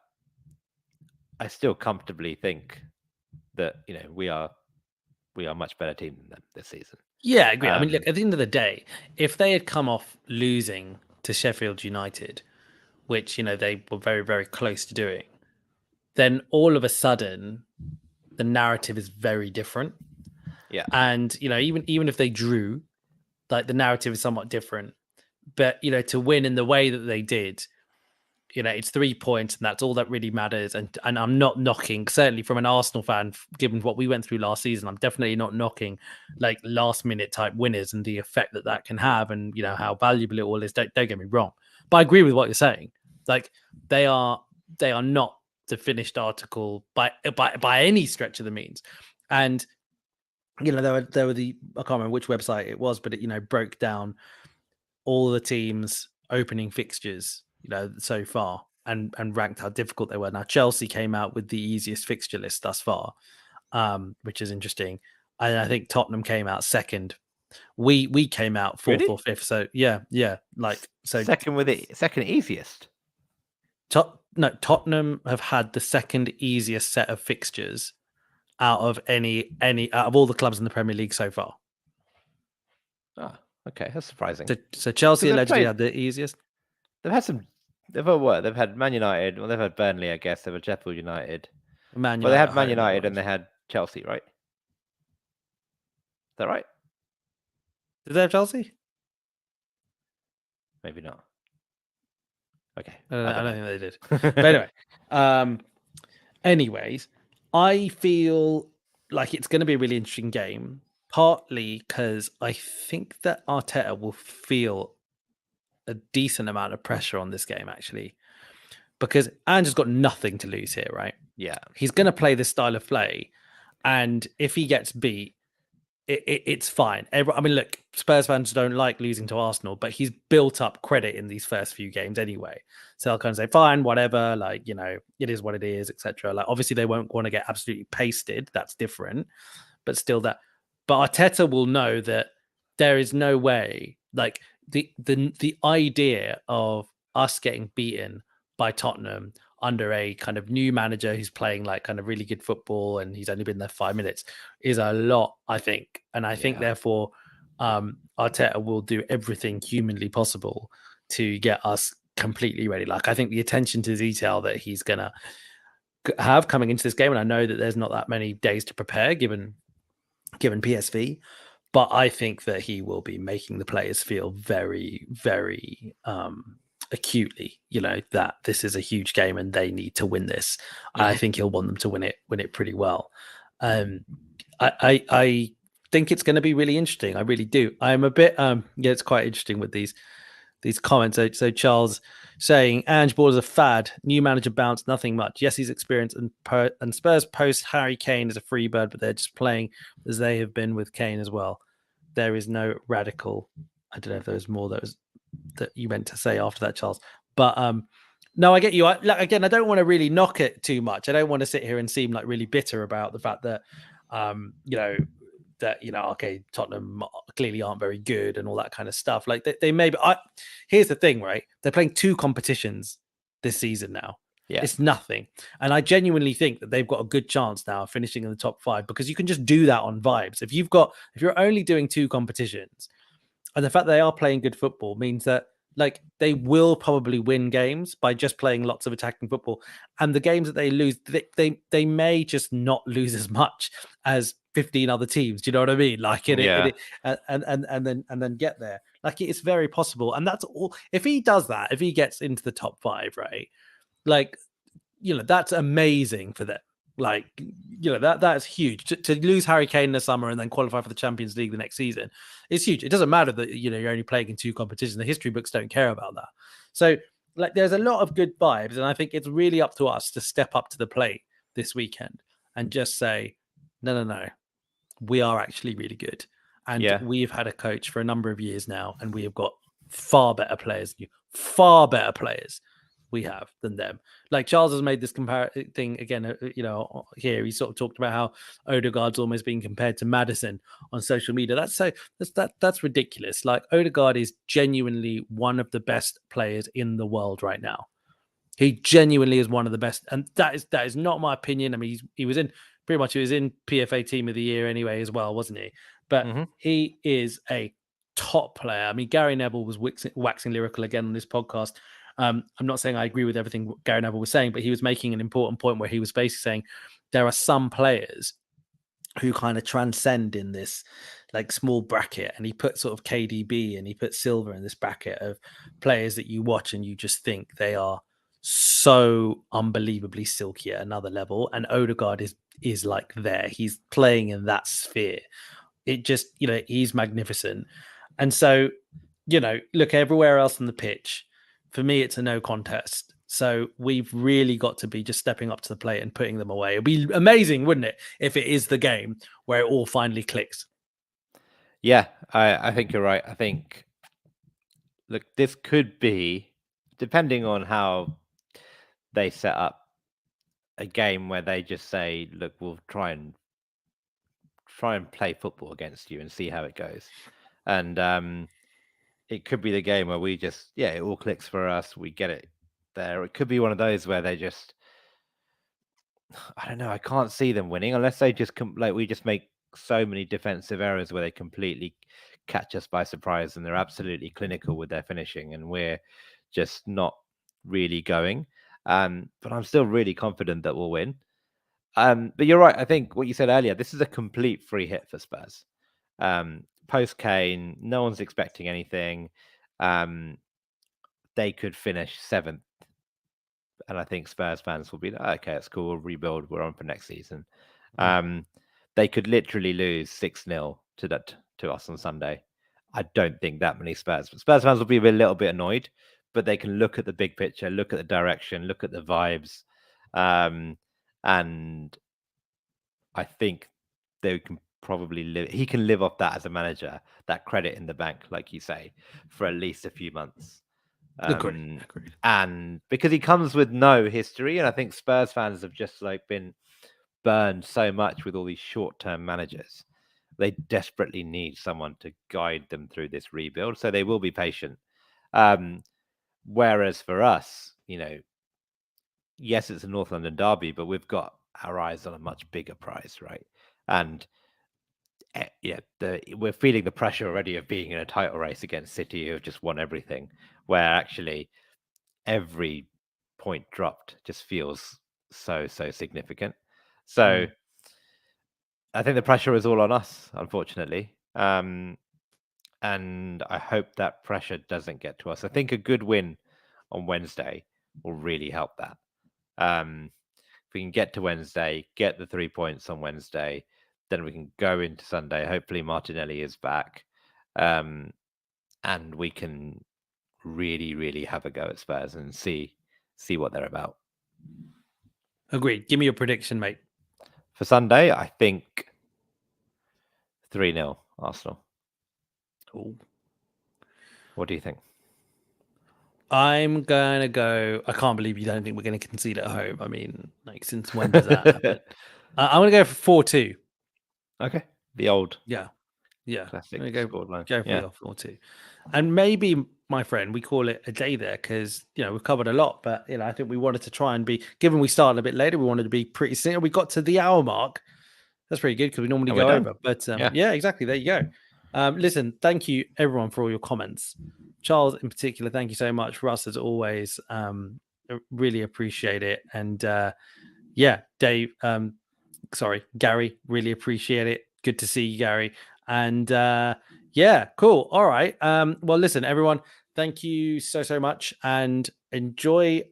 I still comfortably think that we are a much better team than them this season. Yeah, I agree. I mean, look, at the end of the day, if they had come off losing to Sheffield United, which they were very, very close to doing, then all of a sudden the narrative is very different. Yeah, and even if they drew, like the narrative is somewhat different. But to win in the way that they did, it's 3 points, and that's all that really matters. And I'm not knocking, certainly from an Arsenal fan, given what we went through last season, I'm definitely not knocking like last minute type winners and the effect that can have, and how valuable it all is. Don't get me wrong, but I agree with what you're saying. Like they are not the finished article by any stretch of the means. And there were the, I can't remember which website it was, but it broke down all the teams' opening fixtures so far, and ranked how difficult they were. Now Chelsea came out with the easiest fixture list thus far, which is interesting. And I think Tottenham came out second. We came out fourth really? or fifth. So yeah, like so second easiest. Tottenham have had the second easiest set of fixtures out of any out of all the clubs in the Premier League so far. Ah, okay, that's surprising. So Chelsea allegedly had the easiest. They've had some. They've had what? They've had Man United. Well, they've had Burnley, I guess. They've had Sheffield United. Well, they had Man United and they had Chelsea, right? Is that right? Did they have Chelsea? Maybe not. Okay. I don't think they did. But anyway, anyways, I feel like it's going to be a really interesting game, partly because I think that Arteta will feel a decent amount of pressure on this game, actually, because Ange's got nothing to lose here, right? Yeah. He's going to play this style of play, and if he gets beat, it's fine. I mean, look, Spurs fans don't like losing to Arsenal, but he's built up credit in these first few games anyway. So they'll kind of say, fine, whatever, like, it is what it is, etc. Like, obviously they won't want to get absolutely pasted. That's different. But still But Arteta will know that there is no way, like the idea of us getting beaten by Tottenham under a kind of new manager who's playing like kind of really good football, and he's only been there 5 minutes, is a lot, I think. And I think therefore Arteta will do everything humanly possible to get us completely ready. Like, I think the attention to detail that he's going to have coming into this game, and I know that there's not that many days to prepare given PSV, but I think that he will be making the players feel very, very acutely, that this is a huge game and they need to win this. Mm-hmm. I think he'll want them to win it pretty well. I think it's going to be really interesting. I really do. I'm a bit, it's quite interesting with these these comments. So Charles saying Ange Ball is a fad, new manager bounce, nothing much. Yes, he's experienced, and Spurs post Harry Kane as a free bird, but they're just playing as they have been with Kane as well. There is no radical. I don't know if there was more that you meant to say after that, Charles. But no, I get you. Again, I don't want to really knock it too much. I don't want to sit here and seem like really bitter about the fact that okay, Tottenham clearly aren't very good and all that kind of stuff. Like they may be. Here's the thing, right? They're playing 2 competitions this season now. Yeah. It's nothing. And I genuinely think that they've got a good chance now of finishing in the top 5 because you can just do that on vibes. If you're only doing 2 competitions, and the fact that they are playing good football means that like they will probably win games by just playing lots of attacking football. And the games that they lose, they may just not lose as much as 15 other teams. Do you know what I mean? Like and then get there. Like it's very possible. And that's all. If he does that, if he gets into the top 5, right? Like, that's amazing for them. Like, that's huge. To lose Harry Kane in the summer and then qualify for the Champions League the next season is huge. It doesn't matter that you're only playing in 2 competitions. The history books don't care about that. So, like, there's a lot of good vibes, and I think it's really up to us to step up to the plate this weekend and just say, no, we are actually really good, and we've had a coach for a number of years now, and we have got far better players we have than them. Like Charles has made this thing again, here he sort of talked about how Odegaard's almost being compared to Maddison on social media. That's ridiculous. Like Odegaard is genuinely one of the best players in the world right now. He genuinely is one of the best, and that is not my opinion. I mean, he was in PFA Team of the Year anyway as well, wasn't he? But he is a top player. I mean, Gary Neville was waxing lyrical again on this podcast. I'm not saying I agree with everything Gary Neville was saying, but he was making an important point where he was basically saying there are some players who kind of transcend in this like small bracket, and he put sort of KDB and he put Silva in this bracket of players that you watch and you just think they are so unbelievably silky at another level, and Odegaard is like there. He's playing in that sphere. It just, he's magnificent. And so, look everywhere else on the pitch. For me, it's a no contest. So we've really got to be just stepping up to the plate and putting them away. It'd be amazing, wouldn't it, if it is the game where it all finally clicks? Yeah, I think you're right. I think, look, this could be, depending on how they set up, a game where they just say, look, we'll try and play football against you and see how it goes. And it could be the game where we just, it all clicks for us. We get it there. It could be one of those where they just, I don't know. I can't see them winning unless they just we just make so many defensive errors where they completely catch us by surprise and they're absolutely clinical with their finishing, and we're just not really going. But I'm still really confident that we'll win. But you're right. I think what you said earlier, this is a complete free hit for Spurs. Post Kane, no one's expecting anything. They could finish 7th. And I think Spurs fans will be like, okay, it's cool. We'll rebuild. We're on for next season. They could literally lose 6-0 to us on Sunday. I don't think that many Spurs fans will be a little bit annoyed, but they can look at the big picture, look at the direction, look at the vibes. And I think they can probably he can live off that as a manager, that credit in the bank, like you say, for at least a few months. Agreed. And because he comes with no history, and I think Spurs fans have just been burned so much with all these short-term managers. They desperately need someone to guide them through this rebuild, so they will be patient. Whereas for us, yes, it's a North London derby, but we've got our eyes on a much bigger prize, right? And we're feeling the pressure already of being in a title race against City, who have just won everything, where actually every point dropped just feels so significant. So I think the pressure is all on us, unfortunately. And I hope that pressure doesn't get to us. I think a good win on Wednesday will really help that. If we can get to Wednesday, get the 3 points on Wednesday, then we can go into Sunday. Hopefully Martinelli is back. And we can really, really have a go at Spurs and see what they're about. Agreed. Give me your prediction, mate. For Sunday, I think 3-0 Arsenal. Ooh. What do you think? I'm gonna go. I can't believe you don't think we're gonna concede at home. I mean, like, since when does that happen? I'm gonna go for 4-2. Okay, the old Yeah. classic I'm gonna scoreline. go for Yeah, the 4-2. And maybe, my friend, we call it a day there because we've covered a lot, but I think we wanted to try and be, given we started a bit later, we wanted to be pretty soon. We got to the hour mark. That's pretty good because we normally and we're go done. over. But Yeah. yeah, exactly. There you go. Listen, thank you everyone for all your comments. Charles in particular, thank you so much. Russ, as always, really appreciate it. And yeah, Dave, Gary, really appreciate it. Good to see you, Gary. And yeah, cool. All right. Well, listen, everyone, thank you so much, and enjoy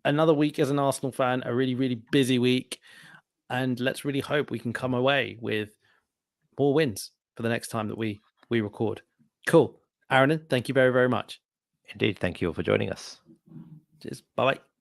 another week as an Arsenal fan. A really, really busy week, and let's really hope we can come away with more wins for the next time that we record. Cool. Aaron, thank you very, very much. Indeed. Thank you all for joining us. Cheers. Bye-bye.